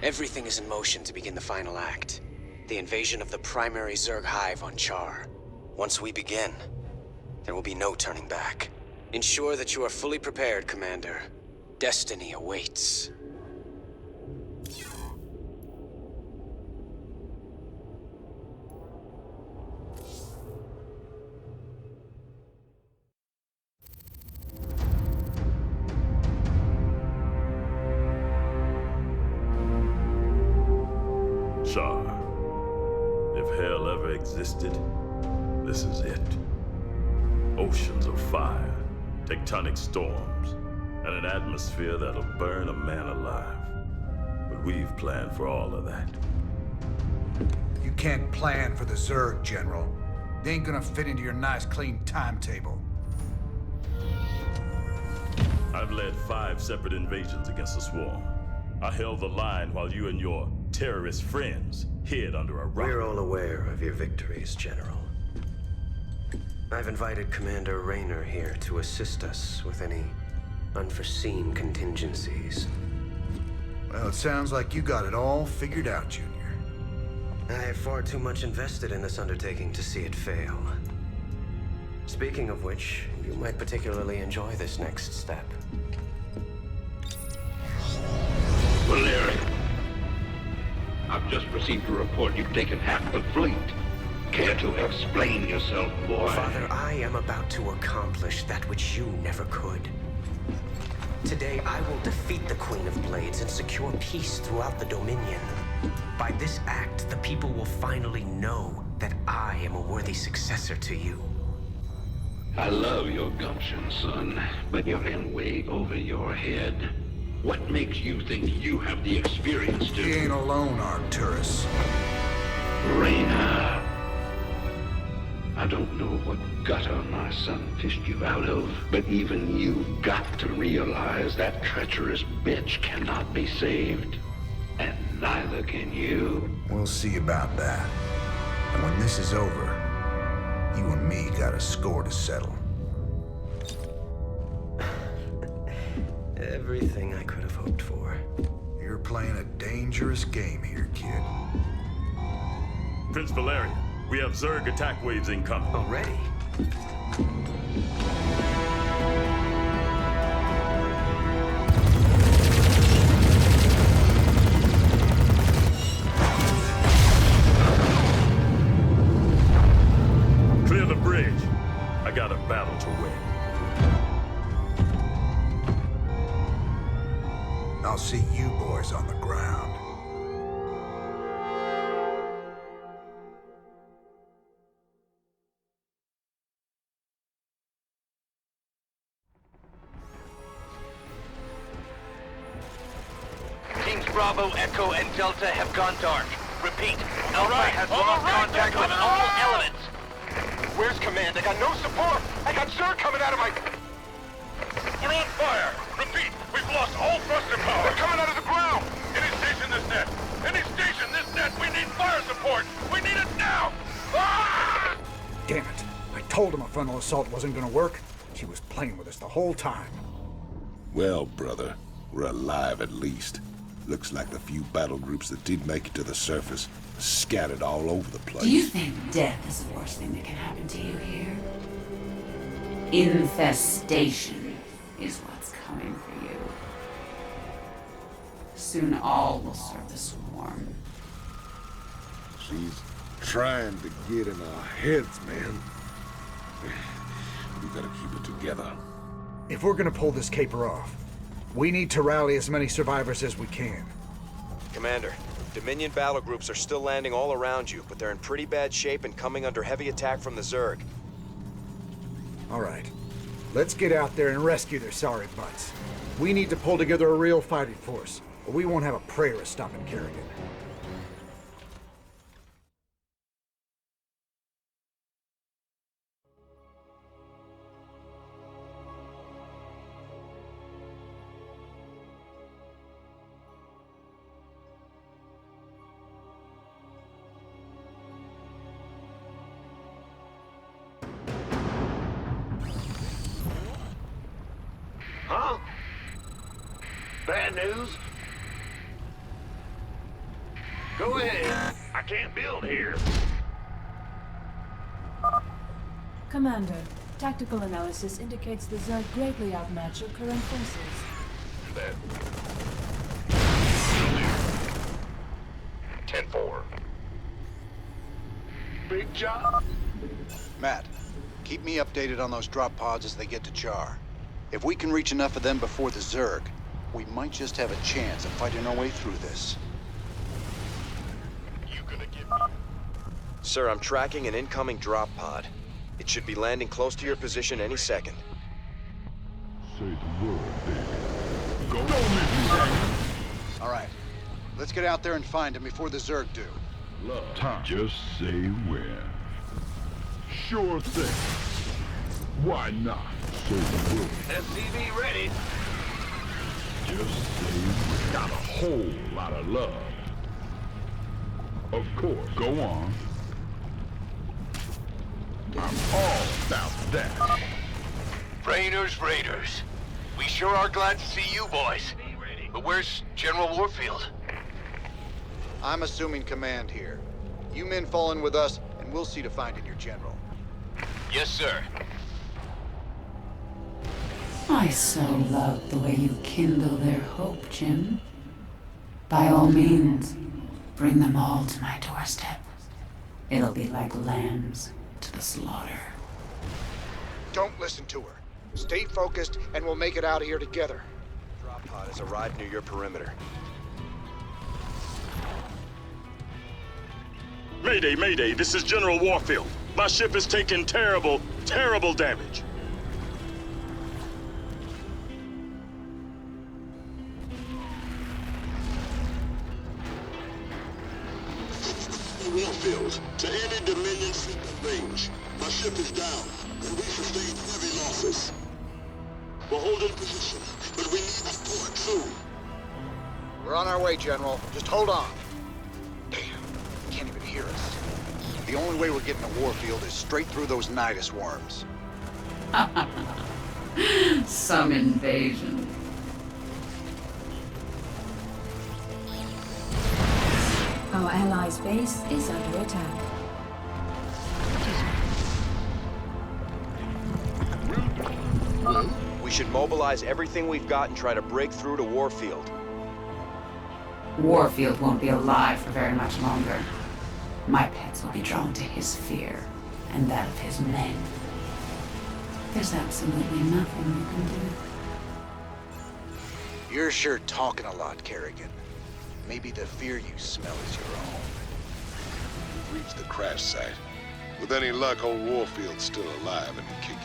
Everything is in motion to begin the final act. The invasion of the primary Zerg hive on Char. Once we begin, there will be no turning back. Ensure that you are fully prepared, Commander. Destiny awaits. Char, if hell ever existed, this is it. Oceans of fire, tectonic storms, and an atmosphere that'll burn a man alive. But we've planned for all of that. You can't plan for the Zerg, General. They ain't gonna fit into your nice, clean timetable. I've led 5 separate invasions against the swarm. I held the line while you and your terrorist friends hid under a rock. We're all aware of your victories, General. I've invited Commander Raynor here to assist us with any unforeseen contingencies. Well, it sounds like you got it all figured out, Junior. I have far too much invested in this undertaking to see it fail. Speaking of which, you might particularly enjoy this next step. Valerian, I've just received a report you've taken half the fleet. Care to explain yourself, boy? Father, I am about to accomplish that which you never could. Today, I will defeat the Queen of Blades and secure peace throughout the Dominion. By this act, the people will finally know that I am a worthy successor to you. I love your gumption, son, but you're in way over your head. What makes you think you have the experience to... He ain't alone, Artanis. Raynor. I don't know what gutter my son fished you out of, but even you've got to realize that treacherous bitch cannot be saved. And neither can you. We'll see about that. And when this is over, you and me got a score to settle. Everything I could have hoped for. You're playing a dangerous game here, kid. Prince Valerian, we have Zerg attack waves incoming. Already? Clear the bridge. I got a battle to win. I'll see you boys on the ground. Teams Bravo, Echo, and Delta have gone dark. Repeat, Alpha has lost contact with all elements. Where's command? I got no support! I got Zerg coming out of my... We're on fire! Repeat, we've lost all thruster power! They're coming out of the ground! Any station this net! Any station this net! We need fire support! We need it now! Ah! Damn it. I told him a frontal assault wasn't gonna work. She was playing with us the whole time. Well, brother, we're alive at least. Looks like the few battle groups that did make it to the surface are scattered all over the place. Do you think death is the worst thing that can happen to you here? Infestation is what's coming for you. Soon all will serve the swarm. She's trying to get in our heads, man. We gotta keep it together. If we're gonna pull this caper off, we need to rally as many survivors as we can. Commander, Dominion battle groups are still landing all around you, but they're in pretty bad shape and coming under heavy attack from the Zerg. All right. Let's get out there and rescue their sorry butts. We need to pull together a real fighting force, or we won't have a prayer of stopping Kerrigan. Huh? Bad news? Go ahead. I can't build here. Commander, tactical analysis indicates the Zerg greatly outmatch your current forces. That. 10-4. Big job. Matt, keep me updated on those drop pods as they get to Char. If we can reach enough of them before the Zerg, we might just have a chance of fighting our way through this. You gonna give me... Sir, I'm tracking an incoming drop pod. It should be landing close to your position any second. Say the word, baby. Go. Don't leave me hanging. All right, let's get out there and find him before the Zerg do. Love. Time. Just say when. Sure thing. Why not? Say the word. SCV ready. Just say when. Got a whole lot of love. Of course. Go on. I'm all about that. Raynor's Raiders. We sure are glad to see you boys. But where's General Warfield? I'm assuming command here. You men fall in with us, and we'll see to finding your general. Yes, sir. I so love the way you kindle their hope, Jim. By all means, bring them all to my doorstep. It'll be like lambs to the slaughter. Don't listen to her. Stay focused, and we'll make it out of here together. Drop pod has arrived near your perimeter. Mayday, Mayday, this is General Warfield. My ship is taking terrible, terrible damage. Warfield, to any Dominion ship in range. My ship is down, and we sustained heavy losses. We're holding position, but we need support soon. We're on our way, General. Just hold on. Damn, he can't even hear us. The only way we're getting to Warfield is straight through those Nidus worms. Some invasion. Our allies' base is under attack. We should mobilize everything we've got and try to break through to Warfield. Warfield won't be alive for very much longer. My pets will be drawn to his fear, and that of his men. There's absolutely nothing you can do. You're sure talking a lot, Kerrigan. Maybe the fear you smell is your own. We've reached the crash site. With any luck, old Warfield's still alive and kicking.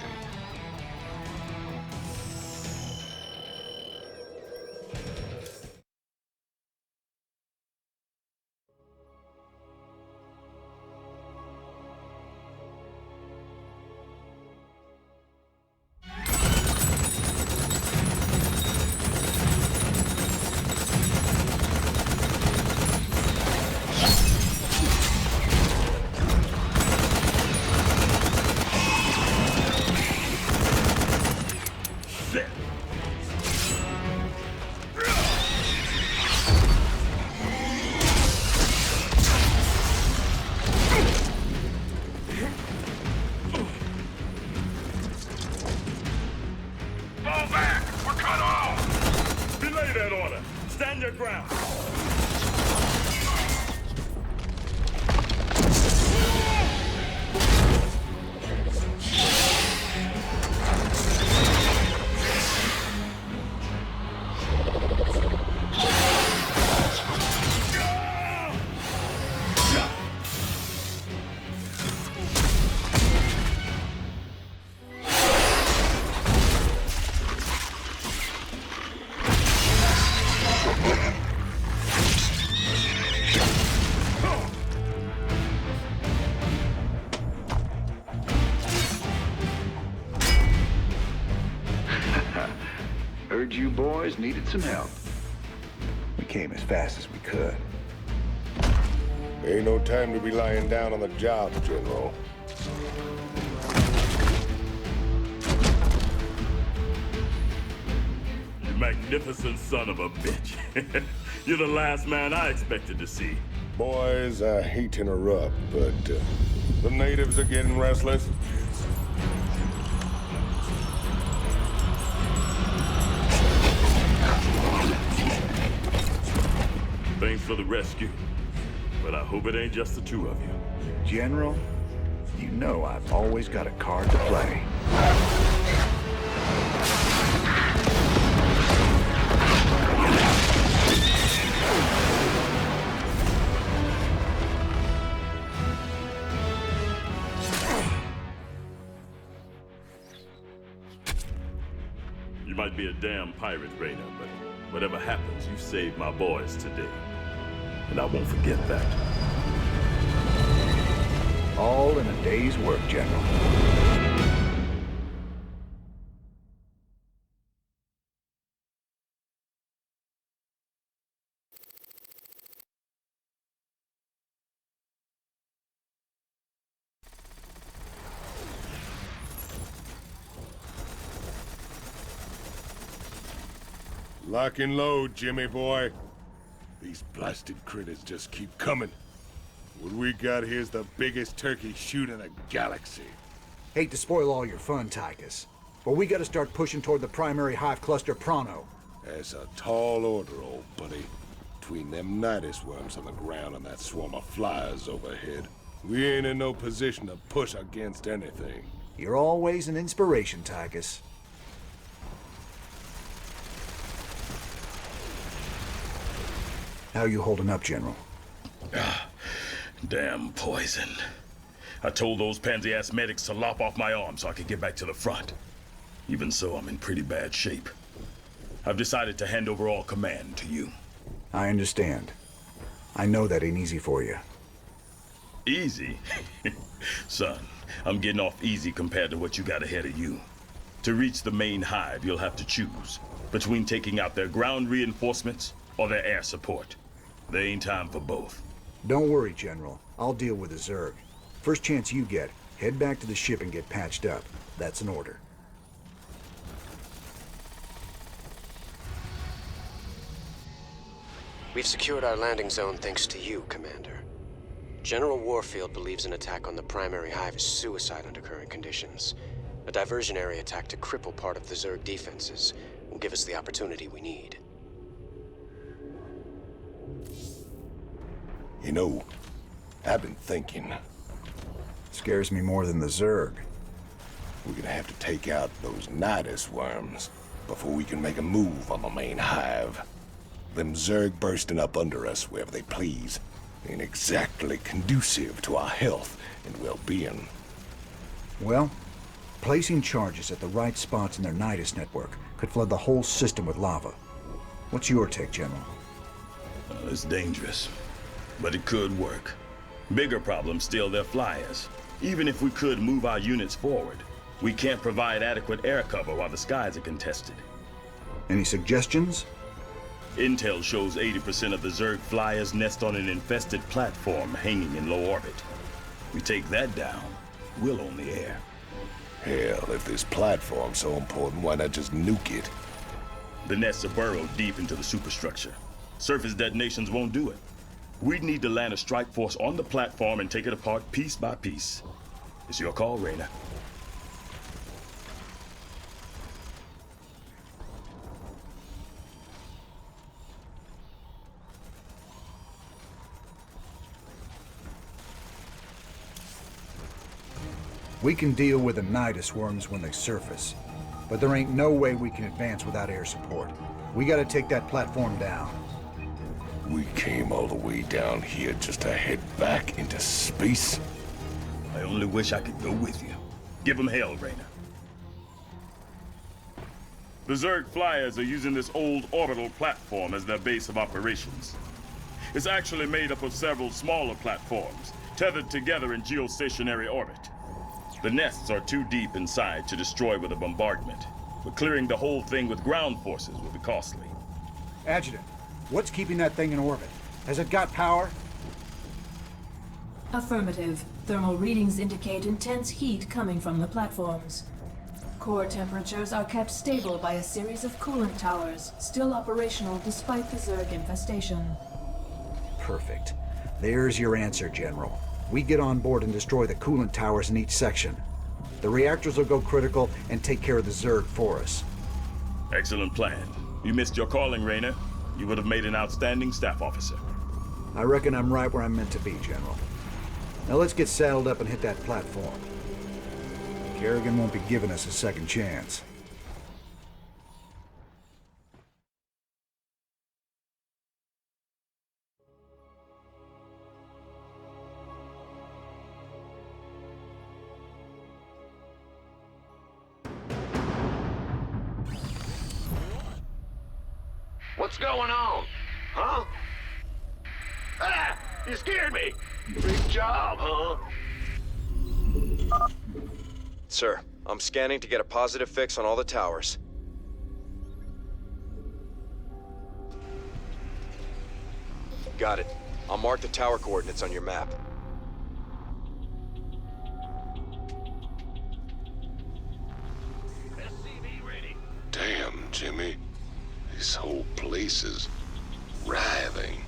Stand your ground. Heard you boys needed some help. We came as fast as we could. Ain't no time to be lying down on the job, General. You magnificent son of a bitch. You're the last man I expected to see. Boys, I hate to interrupt, but the natives are getting restless. Thanks for the rescue, but I hope it ain't just the two of you. General, you know I've always got a card to play. You might be a damn pirate, Raynor, but whatever happens, you saved my boys today. And I won't forget that. All in a day's work, General. Lock and load, Jimmy boy. These blasted critters just keep coming. What we got here's the biggest turkey shoot in the galaxy. Hate to spoil all your fun, Tychus, but we gotta start pushing toward the primary hive cluster pronto. That's a tall order, old buddy. Between them nidus worms on the ground and that swarm of flies overhead, we ain't in no position to push against anything. You're always an inspiration, Tychus. How you holding up, General? Damn poison. I told those pansy-ass medics to lop off my arm so I could get back to the front. Even so, I'm in pretty bad shape. I've decided to hand over all command to you. I understand. I know that ain't easy for you. Easy? Son, I'm getting off easy compared to what you got ahead of you. To reach the main hive, you'll have to choose between taking out their ground reinforcements or their air support. There ain't time for both. Don't worry, General. I'll deal with the Zerg. First chance you get, head back to the ship and get patched up. That's an order. We've secured our landing zone thanks to you, Commander. General Warfield believes an attack on the primary hive is suicide under current conditions. A diversionary attack to cripple part of the Zerg defenses will give us the opportunity we need. You know, I've been thinking. Scares me more than the Zerg. We're gonna have to take out those nidus worms before we can make a move on the main hive. Them Zerg bursting up under us wherever they please ain't exactly conducive to our health and well-being. Well, placing charges at the right spots in their nidus network could flood the whole system with lava. What's your take, General? Well, it's dangerous, but it could work. Bigger problem still their flyers. Even if we could move our units forward, we can't provide adequate air cover while the skies are contested. Any suggestions? Intel shows 80% of the Zerg flyers nest on an infested platform hanging in low orbit. We take that down, we'll own the air. Hell, if this platform's so important, why not just nuke it? The nests are burrowed deep into the superstructure. Surface detonations won't do it. We'd need to land a strike force on the platform and take it apart piece by piece. It's your call, Raynor. We can deal with the nidus worms when they surface, but there ain't no way we can advance without air support. We gotta take that platform down. We came all the way down here just to head back into space? I only wish I could go with you. Give them hell, Raynor. The Zerg flyers are using this old orbital platform as their base of operations. It's actually made up of several smaller platforms, tethered together in geostationary orbit. The nests are too deep inside to destroy with a bombardment, but clearing the whole thing with ground forces will be costly. Adjutant, what's keeping that thing in orbit? Has it got power? Affirmative. Thermal readings indicate intense heat coming from the platforms. Core temperatures are kept stable by a series of coolant towers, still operational despite the Zerg infestation. Perfect. There's your answer, General. We get on board and destroy the coolant towers in each section. The reactors will go critical and take care of the Zerg for us. Excellent plan. You missed your calling, Raynor. You would have made an outstanding staff officer. I reckon I'm right where I'm meant to be, General. Now let's get saddled up and hit that platform. Kerrigan won't be giving us a second chance. What's going on? Huh? Ah! You scared me! Big job, huh? Sir, I'm scanning to get a positive fix on all the towers. Got it. I'll mark the tower coordinates on your map. SCV ready. Damn, Jimmy. This whole place is writhing.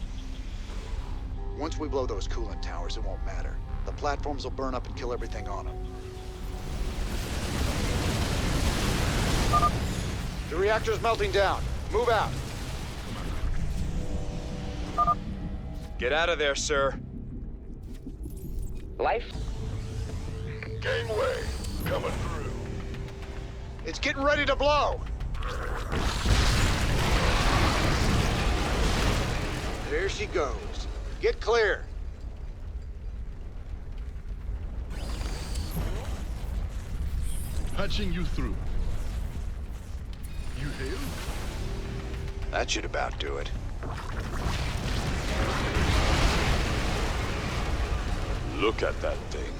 Once we blow those coolant towers, it won't matter. The platforms will burn up and kill everything on them. The reactor's melting down. Move out. Get out of there, sir. Life? Gangway, coming through. It's getting ready to blow. There she goes. Get clear. Patching you through. You hail? That should about do it. Look at that thing.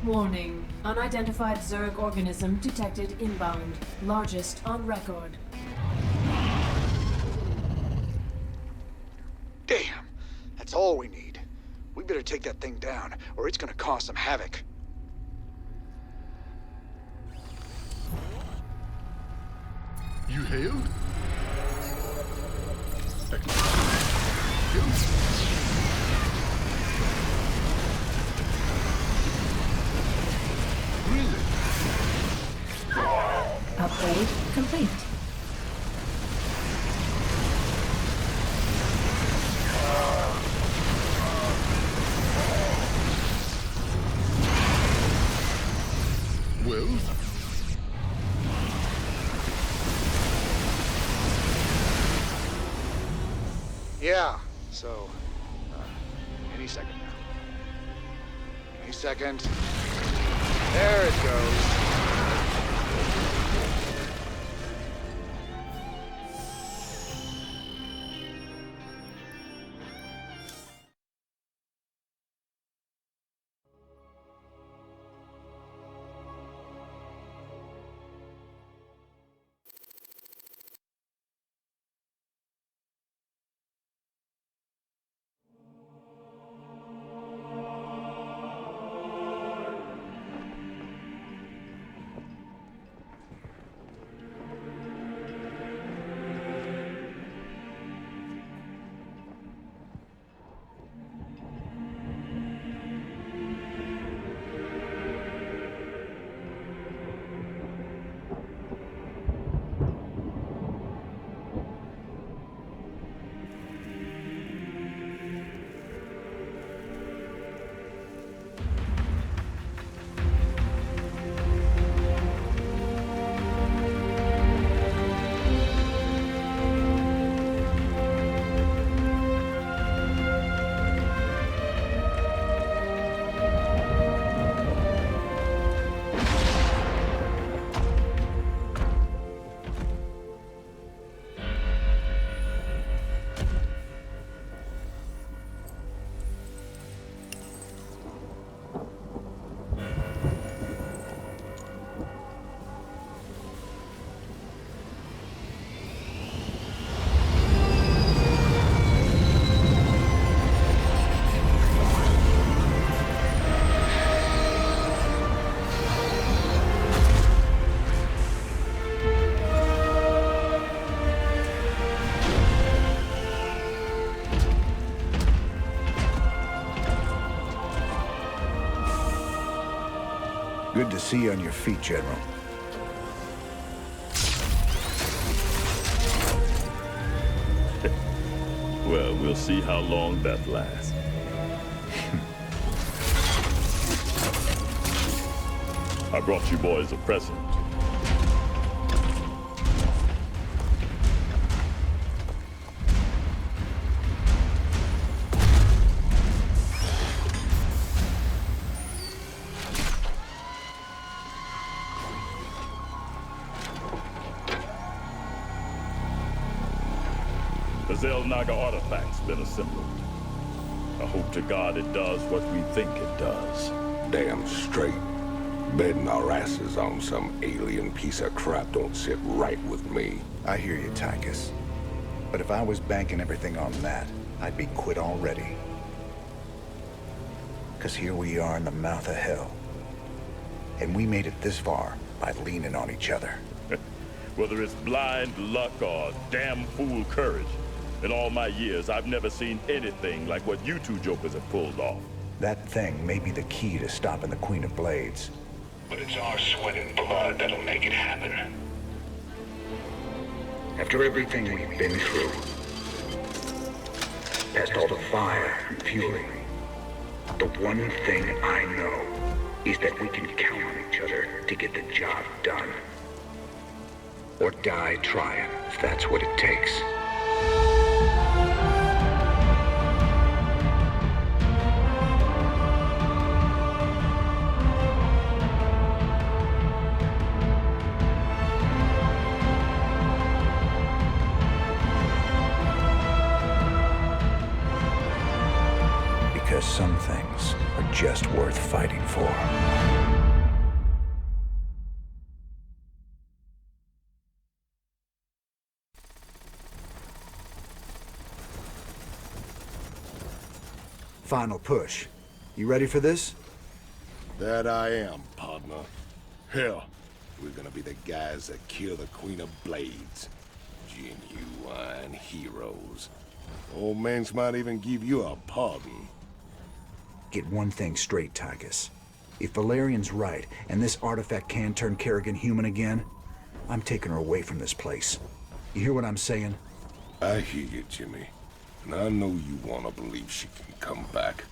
Warning. Unidentified Zerg organism detected inbound. Largest on record. Damn. That's all we need. We better take that thing down, or it's gonna cause some havoc. You hailed? Really? Upgrade complete. Well? Yeah, so, any second now. Any second. There it goes. Good to see you on your feet, General. Well, we'll see how long that lasts. I brought you boys a present. The Xel'Naga artifact's been assembled. I hope to God it does what we think it does. Damn straight. Betting our asses on some alien piece of crap don't sit right with me. I hear you, Tychus. But if I was banking everything on that, I'd be quit already. Because here we are in the mouth of hell. And we made it this far by leaning on each other. Whether it's blind luck or damn fool courage, in all my years, I've never seen anything like what you two jokers have pulled off. That thing may be the key to stopping the Queen of Blades. But it's our sweat and blood that'll make it happen. After everything we've been through, past all the fire and fury, the one thing I know is that we can count on each other to get the job done. Or die trying, if that's what it takes. Because some things are just worth fighting for. Final push. You ready for this? That I am, partner. Hell, we're gonna be the guys that kill the Queen of Blades. Genuine heroes. Old Manx might even give you a pardon. Get one thing straight, Tychus. If Valerian's right, and this artifact can turn Kerrigan human again, I'm taking her away from this place. You hear what I'm saying? I hear you, Jimmy. And I know you want to believe she can come back.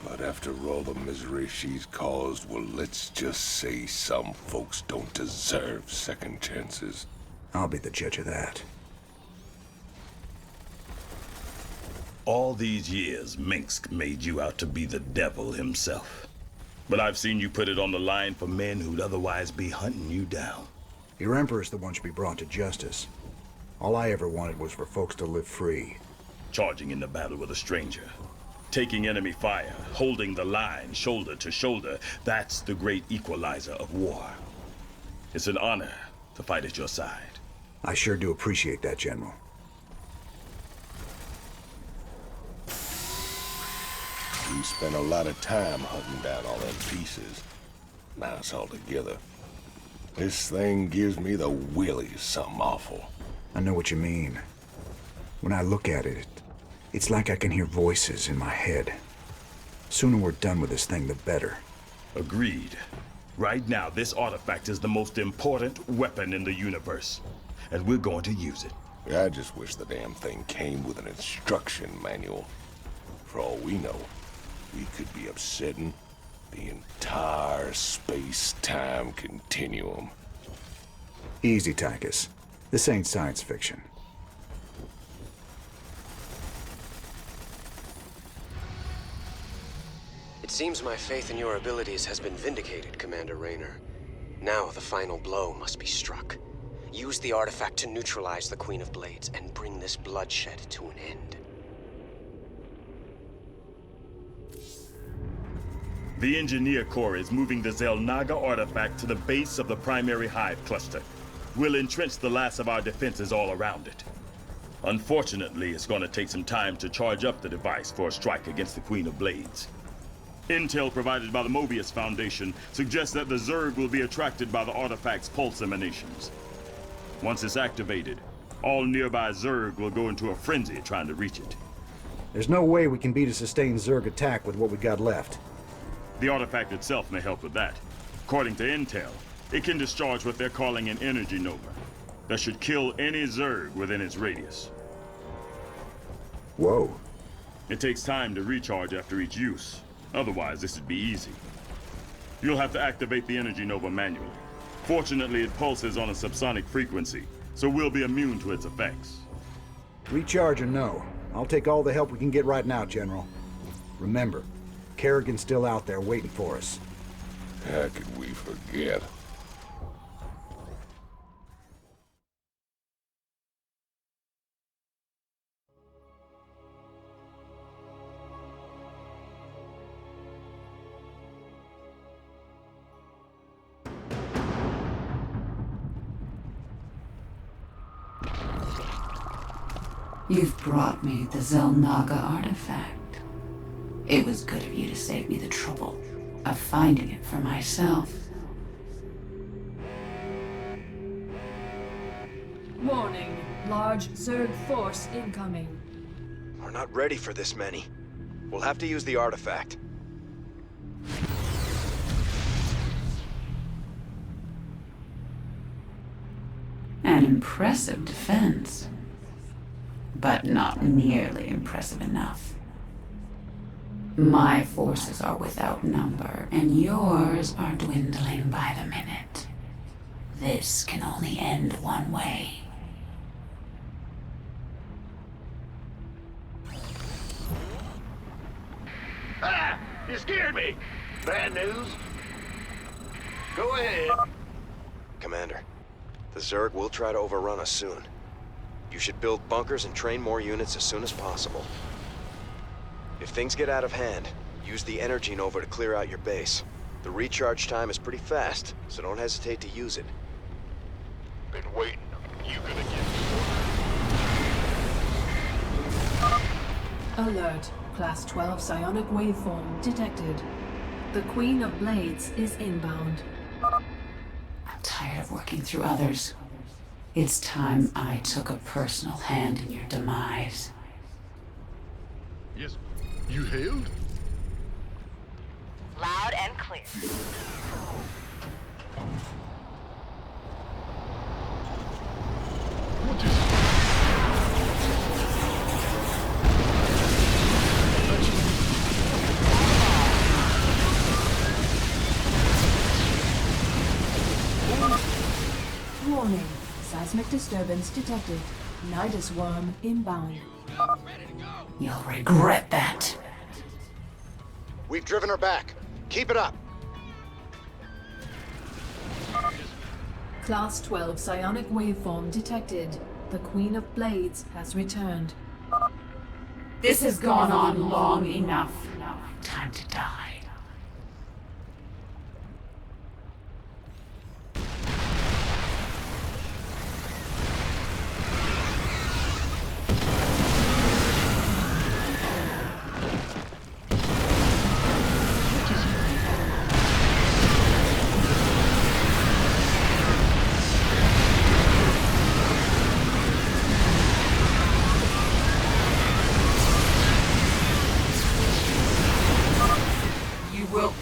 But after all the misery she's caused, well, let's just say some folks don't deserve second chances. I'll be the judge of that. All these years, Minsk made you out to be the devil himself. But I've seen you put it on the line for men who'd otherwise be hunting you down. Your Emperor's the one should be brought to justice. All I ever wanted was for folks to live free. Charging into battle with a stranger. Taking enemy fire, holding the line shoulder to shoulder. That's the great equalizer of war. It's an honor to fight at your side. I sure do appreciate that, General. We spent a lot of time hunting down all them pieces. Now it's all together. This thing gives me the willies something awful. I know what you mean. When I look at it, it's like I can hear voices in my head. Sooner we're done with this thing, the better. Agreed. Right now, this artifact is the most important weapon in the universe. And we're going to use it. I just wish the damn thing came with an instruction manual. For all we know, we could be upsetting the entire space-time continuum. Easy, Tychus. This ain't science fiction. It seems my faith in your abilities has been vindicated, Commander Raynor. Now the final blow must be struck. Use the artifact to neutralize the Queen of Blades and bring this bloodshed to an end. The Engineer Corps is moving the Xel'Naga artifact to the base of the primary hive cluster. We'll entrench the last of our defenses all around it. Unfortunately, it's going to take some time to charge up the device for a strike against the Queen of Blades. Intel provided by the Mobius Foundation suggests that the Zerg will be attracted by the artifact's pulse emanations. Once it's activated, all nearby Zerg will go into a frenzy trying to reach it. There's no way we can beat a sustained Zerg attack with what we got left. The artifact itself may help with that. According to intel, it can discharge what they're calling an energy nova that should kill any Zerg within its radius. Whoa. It takes time to recharge after each use. Otherwise, this would be easy. You'll have to activate the energy nova manually. Fortunately, it pulses on a subsonic frequency, so we'll be immune to its effects. Recharge or no, I'll take all the help we can get right now, General. Remember, Kerrigan's still out there waiting for us. How could we forget? You've brought me the Zelnaga artifact. It was good of you to save me the trouble of finding it for myself. Warning. Large Zerg force incoming. We're not ready for this many. We'll have to use the artifact. An impressive defense. But not nearly impressive enough. My forces are without number, and yours are dwindling by the minute. This can only end one way. Ah! You scared me! Bad news? Go ahead. Commander, the Zerg will try to overrun us soon. You should build bunkers and train more units as soon as possible. If things get out of hand, use the energy nova to clear out your base. The recharge time is pretty fast, so don't hesitate to use it. Been waiting. You gonna get Alert. Class 12 psionic waveform detected. The Queen of Blades is inbound. I'm tired of working through others. It's time I took a personal hand in your demise. Yes. You hailed? Loud and clear. What is it? Warning. Seismic disturbance detected. Nidus worm inbound. You'll regret that. We've driven her back. Keep it up. Class 12 psionic waveform detected. The Queen of Blades has returned. This has gone on long enough. Time to die.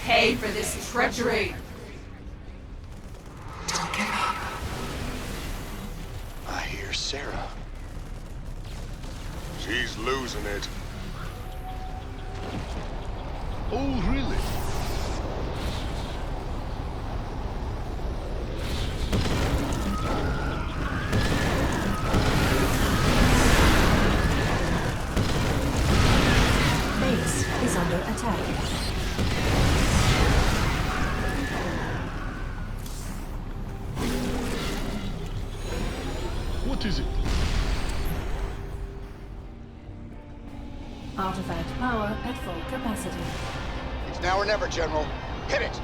Pay for this treachery. Don't give up. I hear Sarah. She's losing it. Oh, really? Base is under attack. What is it? Artifact power at full capacity. It's now or never, General. Hit it!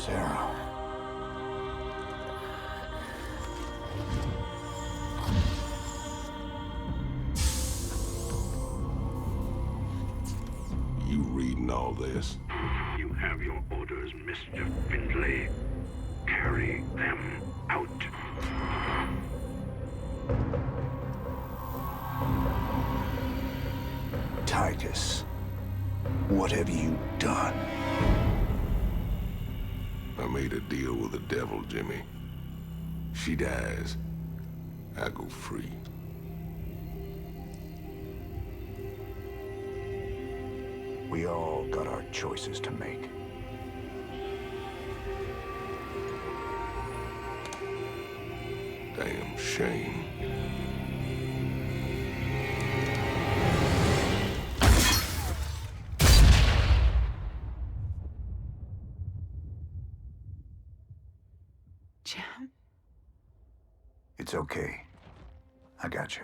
Sarah. You reading all this? You have your orders, Mr. Findlay. Carry them out. Tychus, what have you done? I made a deal with the devil, Jimmy. She dies, I go free. We all got our choices to make. Damn shame. It's okay. I got you.